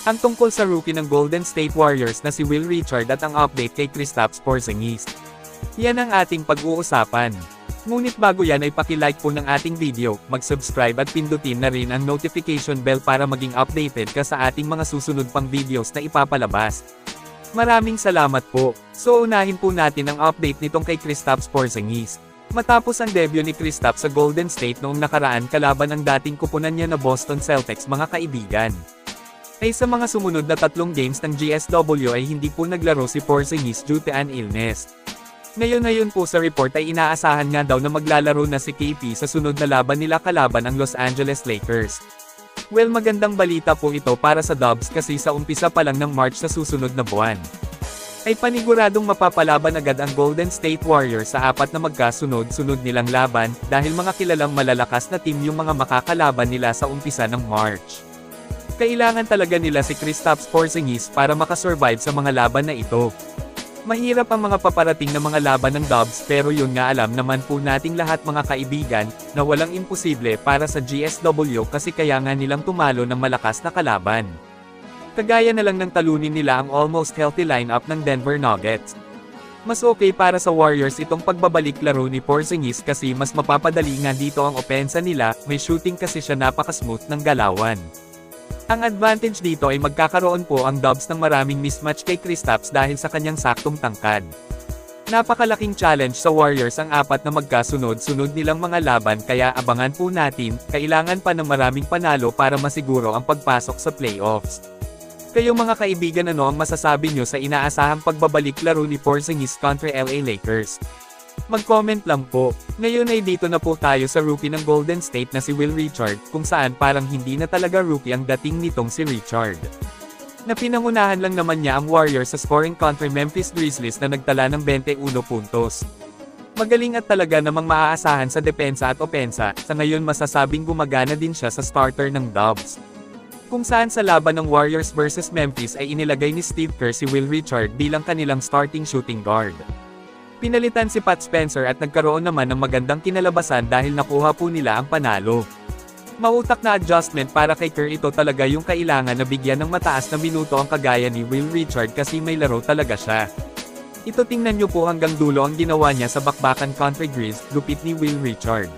Ang tungkol sa rookie ng Golden State Warriors na si Will Richard at ang update kay Kristaps Porzingis. Yan ang ating pag-uusapan. Ngunit bago yan ay paki-like po ng ating video, mag-subscribe at pindutin na rin ang notification bell para maging updated ka sa ating mga susunod pang videos na ipapalabas. Maraming salamat po. So unahin po natin ang update nitong kay Kristaps Porzingis. Matapos ang debut ni Kristaps sa Golden State noong nakaraan kalaban ang dating kupunan niya na Boston Celtics mga kaibigan. Ay sa mga sumunod na 3 games ng GSW ay hindi po naglaro si Porzingis due to an illness. Ngayon po sa report ay inaasahan nga daw na maglalaro na si KP sa sunod na laban nila kalaban ang Los Angeles Lakers. Well, magandang balita po ito para sa Dubs kasi sa umpisa pa lang ng March sa susunod na buwan ay paniguradong mapapalaban agad ang Golden State Warriors sa 4 na magkasunod-sunod nilang laban dahil mga kilalang malalakas na team yung mga makakalaban nila sa umpisa ng March. Kailangan talaga nila si Kristaps Porzingis para makasurvive sa mga laban na ito. Mahirap ang mga paparating na mga laban ng Dubs pero yun nga alam naman po nating lahat mga kaibigan na walang imposible para sa GSW kasi kaya nga nilang tumalo ng malakas na kalaban. Kagaya na lang ng talunin nila ang almost healthy lineup ng Denver Nuggets. Mas okay para sa Warriors itong pagbabalik laro ni Porzingis kasi mas mapapadali nga dito ang opensa nila, may shooting kasi siya napaka-smooth ng galawan. Ang advantage dito ay magkakaroon po ang Dubs ng maraming mismatch kay Kristaps dahil sa kanyang saktong tangkad. Napakalaking challenge sa Warriors ang 4 na magkasunod-sunod nilang mga laban kaya abangan po natin, kailangan pa ng maraming panalo para masiguro ang pagpasok sa playoffs. Kayo mga kaibigan, ano ang masasabi nyo sa inaasahang pagbabalik laro ni Porzingis kontra LA Lakers? Mag-comment lang po. Ngayon ay dito na po tayo sa rookie ng Golden State na si Will Richard, kung saan parang hindi na talaga rookie ang dating nitong si Richard. Napinangunahan lang naman niya ang Warriors sa scoring kontra Memphis Grizzlies na nagtala ng 21 puntos. Magaling at talaga namang maaasahan sa depensa at opensa, sa ngayon masasabing gumagana din siya sa starter ng Dubs. Kung saan sa laban ng Warriors vs Memphis ay inilagay ni Steve Kerr si Will Richard bilang kanilang starting shooting guard. Pinalitan si Pat Spencer at nagkaroon naman ng magandang kinalabasan dahil nakuha po nila ang panalo. Mautak na adjustment para kay Kerr, ito talaga yung kailangan na bigyan ng mataas na minuto ang kagaya ni Will Richard kasi may laro talaga siya. Ito tingnan nyo po hanggang dulo ang ginawa niya sa bakbakan kontra Grizz, lupit ni Will Richard.